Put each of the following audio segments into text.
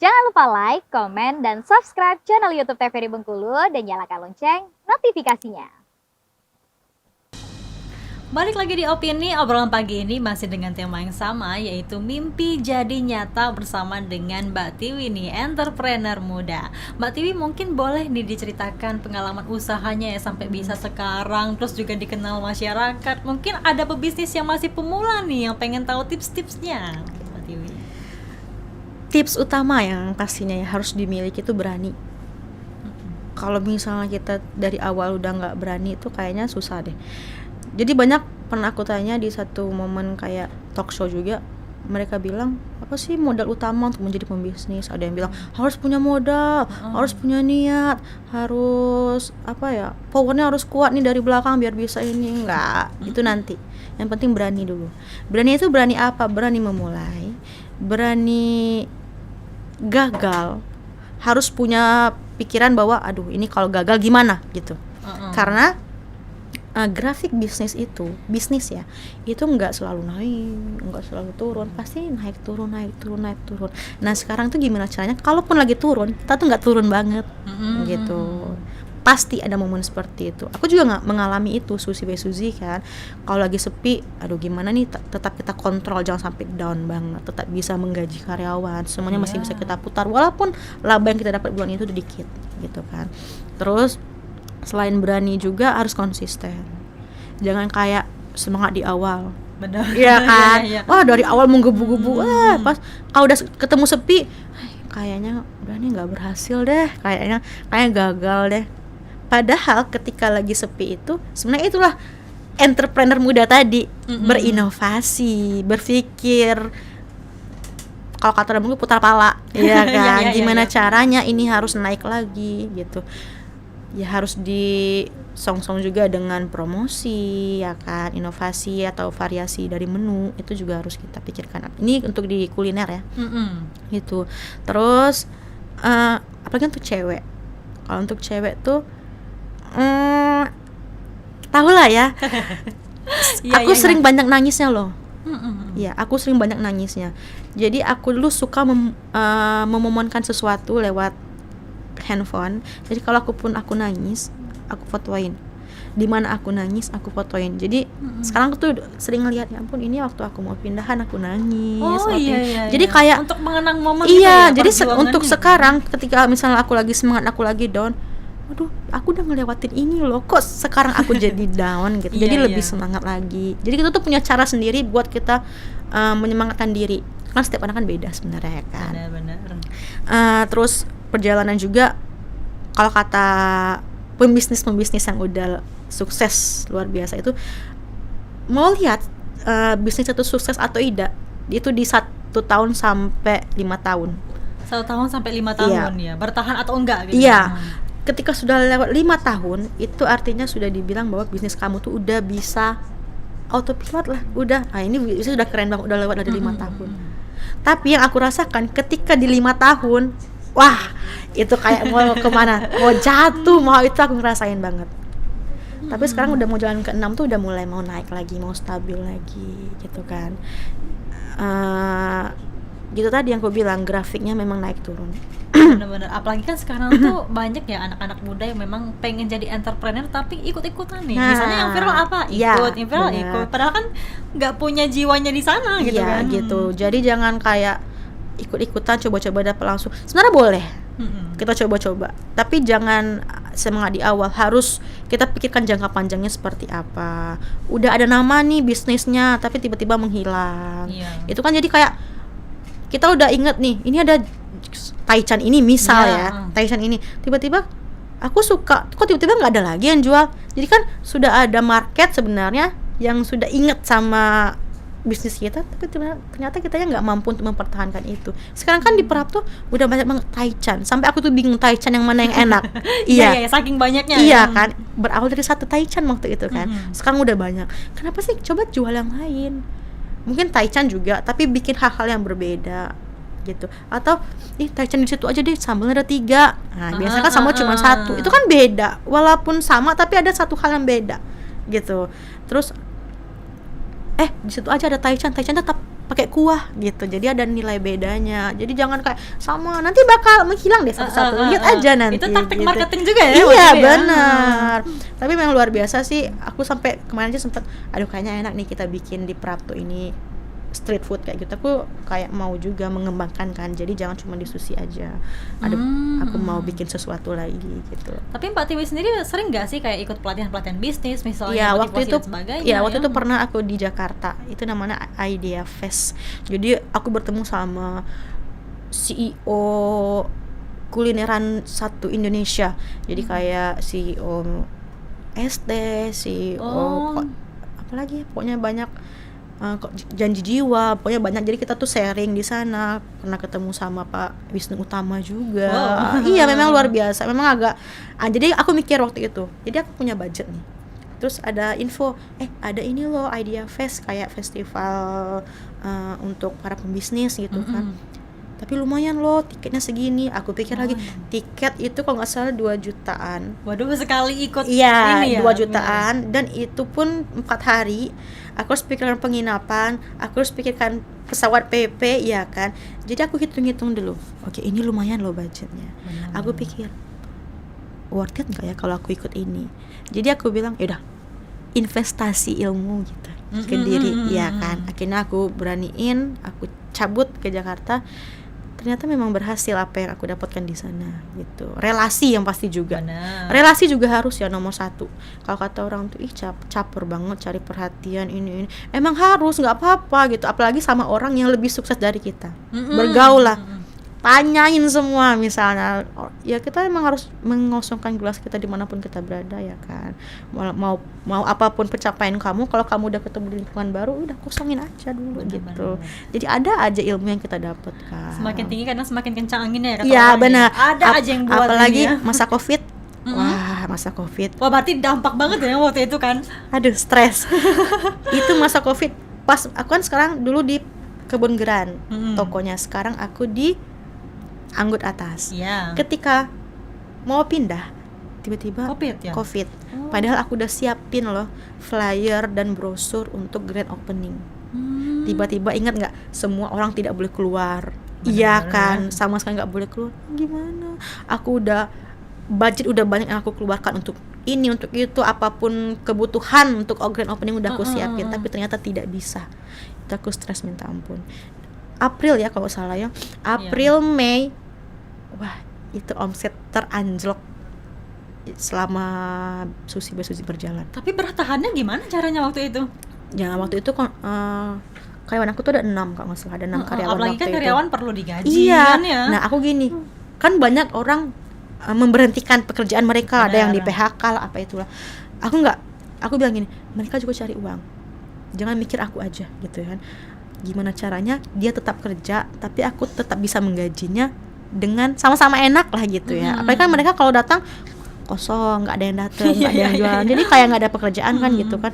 Jangan lupa like, komen, dan subscribe channel YouTube TVRI Bengkulu dan nyalakan lonceng notifikasinya. Balik lagi di Opini, obrolan pagi ini masih dengan tema yang sama, yaitu mimpi jadi nyata bersama dengan Mbak Tiwi nih, entrepreneur muda. Mbak Tiwi mungkin boleh nih diceritakan pengalaman usahanya ya sampai bisa sekarang, terus juga dikenal masyarakat. Mungkin ada pebisnis yang masih pemula nih yang pengen tahu tips-tipsnya, Mbak Tiwi. Tips utama yang pastinya ya harus dimiliki itu berani. Kalau misalnya kita dari awal udah nggak berani itu kayaknya susah deh. Jadi banyak pernah aku tanya di satu momen kayak talk show juga, mereka bilang apa sih modal utama untuk menjadi pembisnis? Ada yang bilang harus punya modal, harus punya niat, harus apa ya, powernya harus kuat nih dari belakang biar bisa ini. Enggak, itu nanti. Yang penting berani dulu. Berani itu berani apa? Berani memulai, berani gagal, harus punya pikiran bahwa aduh ini kalau gagal gimana gitu. Karena grafik bisnis ya itu nggak selalu naik, nggak selalu turun, pasti naik turun. Nah sekarang tuh gimana caranya kalaupun lagi turun kita tuh nggak turun banget gitu. Pasti ada momen seperti itu. Aku juga nggak mengalami itu Susi kan. Kalau lagi sepi, aduh gimana nih, tetap kita kontrol jangan sampai down banget, tetap bisa menggaji karyawan, semuanya masih bisa kita putar walaupun laba yang kita dapat bulan itu udah dikit gitu kan. Terus selain berani juga harus konsisten. Jangan kayak semangat di awal. Benar. Iya kan? Iya. Wah, dari awal menggebu-gebu. Pas kalau udah ketemu sepi, kayaknya udah nih enggak berhasil deh. Kayaknya gagal deh. Padahal ketika lagi sepi itu sebenarnya itulah entrepreneur muda tadi, berinovasi, berpikir, kalau kata orang putar pala, ya kan? Gimana caranya ini harus naik lagi gitu. Ya harus disong-song juga dengan promosi ya kan, inovasi atau variasi dari menu itu juga harus kita pikirkan. Ini untuk di kuliner ya, gitu. Terus apalagi untuk cewek. Kalau untuk cewek tuh tahu lah ya. Aku sering banyak nangisnya loh. Ya, aku sering banyak nangisnya. Jadi aku dulu suka memomonkan sesuatu lewat handphone. Jadi kalau aku nangis, aku fotoin. Di mana aku nangis, aku fotoin. Jadi sekarang tuh sering ngeliat, ya ampun ini waktu aku mau pindahan aku nangis. Jadi kayak untuk mengenang momen iya, gitu ya, jadi untuk sekarang ketika misalnya aku lagi semangat, aku lagi down, aduh, aku udah ngelewatin ini loh, kok sekarang aku jadi down gitu. Jadi lebih semangat lagi. Jadi kita tuh punya cara sendiri buat kita menyemangatkan diri. Karena setiap anak kan beda sebenarnya ya kan. Benar. Terus perjalanan juga, kalau kata pembisnis yang udah sukses luar biasa itu mau lihat bisnis itu sukses atau tidak itu di 1 tahun sampai 5 tahun. 1 tahun sampai 5 tahun ya, bertahan atau enggak gitu. Iya. Ketika sudah lewat 5 tahun itu artinya sudah dibilang bahwa bisnis kamu tuh udah bisa autopilot lah, udah. Nah, ini bisnis sudah keren banget, udah lewat dari 5 tahun. Tapi yang aku rasakan ketika di 5 tahun, wah, itu kayak mau kemana, mau jatuh, mau itu aku ngerasain banget. Tapi sekarang udah mau jalan ke-6 tuh udah mulai mau naik lagi, mau stabil lagi gitu kan. Gitu tadi yang aku bilang, grafiknya memang naik turun. Benar-benar, apalagi kan sekarang tuh banyak ya anak-anak muda yang memang pengen jadi entrepreneur tapi ikut-ikutan nih. Misalnya yang viral apa? Yang viral ikut. Padahal kan nggak punya jiwanya di sana gitu kan. Iya gitu. Jadi jangan kayak ikut-ikutan coba-coba dapat langsung. Sebenarnya boleh. Kita coba-coba. Tapi jangan semangat di awal. Harus kita pikirkan jangka panjangnya seperti apa. Udah ada nama nih bisnisnya tapi tiba-tiba menghilang. Itu kan jadi kayak kita udah inget nih, ini ada Taichan ini misal Taichan ini tiba-tiba aku suka, kok tiba-tiba nggak ada lagi yang jual. Jadi kan sudah ada market sebenarnya yang sudah inget sama bisnis kita, tapi ternyata kita nggak mampu untuk mempertahankan itu. Sekarang kan di Perap tuh udah banyak banget Taichan, sampai aku tuh bingung Taichan yang mana yang enak. Iya, saking banyaknya. Iya kan, berawal dari 1 Taichan waktu itu kan. Sekarang udah banyak. Kenapa sih coba jual yang lain? Mungkin Taichan juga, tapi bikin hal-hal yang berbeda gitu. Atau Taichan di situ aja deh, sambalnya ada 3. Nah, biasanya kan sambal cuma 1. Itu kan beda. Walaupun sama tapi ada satu hal yang beda gitu. Terus di situ aja ada Taichan tetap pakai kuah gitu, jadi ada nilai bedanya. Jadi jangan kayak sama, nanti bakal menghilang deh satu-satu. Lihat aja nanti. Itu taktik gitu. marketing juga ya? Iya maksudnya ya? benar. Tapi memang luar biasa sih. Aku sampai kemarin aja sempet, aduh kayaknya enak nih kita bikin di Prapto ini street food kayak gitu. Aku kayak mau juga mengembangkan kan. Jadi jangan cuma di sushi aja. Aku mau bikin sesuatu lagi gitu. Tapi Mbak Tiwi sendiri sering nggak sih kayak ikut pelatihan bisnis misalnya, Iya, waktu motivasi itu dan sebagainya? waktu itu pernah aku di Jakarta. Itu namanya Idea Fest. Jadi aku bertemu sama CEO kulineran satu Indonesia. Jadi kayak CEO SD, CEO apalagi pokoknya banyak, janji jiwa, pokoknya banyak. Jadi kita tuh sharing di sana, pernah ketemu sama Pak Wisnu Utama juga. Iya memang luar biasa, memang agak jadi aku mikir waktu itu, jadi aku punya budget nih, terus ada info, ada ini loh Idea Fest, kayak festival untuk para pembisnis gitu kan. Tapi lumayan loh, tiketnya segini. Aku pikir lagi, tiket itu kalau nggak salah 2 jutaan. Waduh, sekali ikut Iya, ini ya? 2 jutaan. Dan itu pun 4 hari. Aku harus pikirkan penginapan, aku harus pikirkan pesawat PP, ya kan. Jadi aku hitung-hitung dulu, oke ini lumayan loh budgetnya. Aku pikir, worth it nggak ya kalau aku ikut ini. Jadi aku bilang, yaudah, investasi ilmu gitu ke diri, ya kan. Akhirnya aku beraniin, aku cabut ke Jakarta. Ternyata memang berhasil apa yang aku dapatkan di sana gitu. Relasi yang pasti juga. Benar. Relasi juga harus ya nomor 1. Kalau kata orang tuh caper banget cari perhatian ini. Emang harus, nggak apa-apa gitu. Apalagi sama orang yang lebih sukses dari kita. Bergaul lah. Tanyain semua misalnya. Ya kita emang harus mengosongkan gelas kita dimanapun kita berada, ya kan. Mau apapun pencapaian kamu, kalau kamu udah ketemu di lingkungan baru, udah kosongin aja dulu. Bener. Jadi ada aja ilmu yang kita dapatkan. Semakin tinggi kadang semakin kencang anginnya ya kata Iya orang benar. ya. Ada aja yang buat apalagi ini ya. masa Covid. Wah, masa Covid. Wah, berarti dampak banget ya waktu itu kan? Aduh, stres. Itu masa Covid. Pas aku kan sekarang dulu di Kebun Geran tokonya, sekarang aku di Anggut Atas. Iya. Ketika mau pindah, tiba-tiba COVID. Padahal aku udah siapin loh flyer dan brosur untuk grand opening. Tiba-tiba ingat nggak, semua orang tidak boleh keluar. Iya kan, sama sekali nggak boleh keluar. Gimana? Aku udah budget udah banyak yang aku keluarkan untuk ini, untuk itu, apapun kebutuhan untuk grand opening udah aku siapin, tapi ternyata tidak bisa. Itu aku stres minta ampun. April ya kalau salah ya. April, Mei. Wah, itu omset teranjlok selama sushi berjalan. Tapi bertahannya gimana caranya waktu itu? Ya waktu itu karyawan aku tuh ada 6 kalau nggak salah, ada 6 karyawan. Apalagi kan waktu karyawan itu perlu digaji iya kan ya. Nah aku gini, kan banyak orang memberhentikan pekerjaan mereka. Ada yang di PHK lah, apa itulah. Aku bilang gini, mereka juga cari uang, jangan mikir aku aja gitu kan. Gimana caranya dia tetap kerja tapi aku tetap bisa menggajinya dengan sama-sama enak lah gitu ya. Apalagi kan mereka kalau datang kosong, nggak ada yang datang, nggak ada yang jualan, jadi kayak nggak ada pekerjaan kan gitu kan.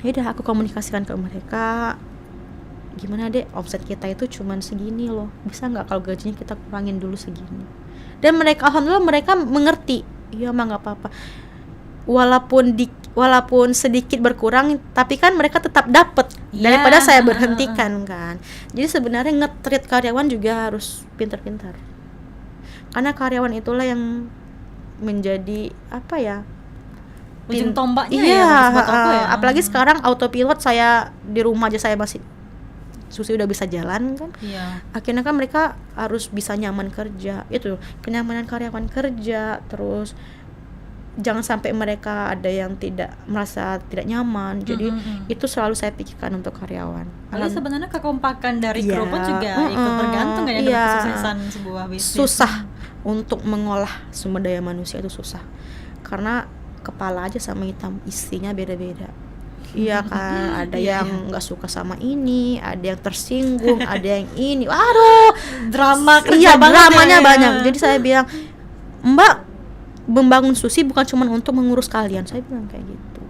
Ya udah aku komunikasikan ke mereka, gimana deh, omset kita itu cuman segini loh, bisa nggak kalau gajinya kita kurangin dulu segini. Dan mereka, alhamdulillah mereka mengerti. Iya mah nggak apa-apa, walaupun sedikit berkurang, tapi kan mereka tetap dapat daripada saya berhentikan kan. Jadi sebenarnya nge-treat karyawan juga harus pintar-pintar, karena karyawan itulah yang menjadi apa ya, ujung tombaknya iya, buat aku ya. Apalagi sekarang autopilot, saya di rumah aja saya masih susi udah bisa jalan kan. Iya. Akhirnya kan mereka harus bisa nyaman kerja, itu kenyamanan karyawan kerja. Terus jangan sampai mereka ada yang merasa tidak nyaman. Jadi itu selalu saya pikirkan untuk karyawan. Lalu sebenarnya kekompakan dari Iya, kru pun juga ikut tergantung ya dalam kesuksesan sebuah bisnis. Susah untuk mengolah sumber daya manusia, itu susah. Karena kepala aja sama hitam isinya beda-beda. Iya kan, ada yang nggak suka sama ini, ada yang tersinggung, ada yang ini. Waduh, drama kerja iya, banget dramanya ya. banyak. Jadi saya bilang, Mbak, membangun sushi bukan cuma untuk mengurus kalian. Saya bilang kayak gitu.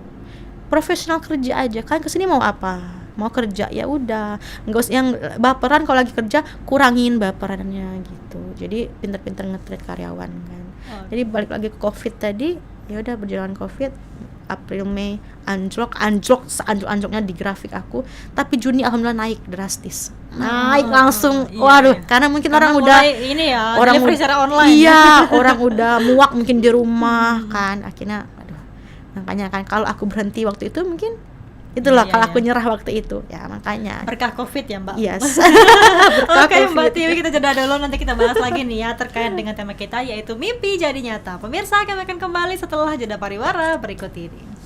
Profesional kerja aja kan, kesini mau apa? Mau kerja ya udah. Nggak usah yang baperan, kalau lagi kerja kurangin baperannya gitu. Jadi pinter-pinter nge-treat karyawan kan. Jadi balik lagi ke COVID tadi, ya udah berjalan COVID, April Mei anjlok seanjlok-anjloknya di grafik aku, tapi Juni alhamdulillah naik drastis, naik langsung. Iya, Waduh, iya. karena mungkin Karena orang udah mulai ini ya, orang delivery ud- secara online. iya orang udah muak mungkin di rumah kan, akhirnya aduh, makanya kan kalau aku berhenti waktu itu mungkin itulah Iya, kalau iya. aku nyerah waktu itu ya, makanya Berkah Covid ya Mbak. yes. Oke Mbak Covid. Tiwi, kita jeda dulu, nanti kita bahas lagi nih ya terkait dengan tema kita yaitu mimpi jadi nyata. Pemirsa, kami akan kembali setelah jeda pariwara berikut ini.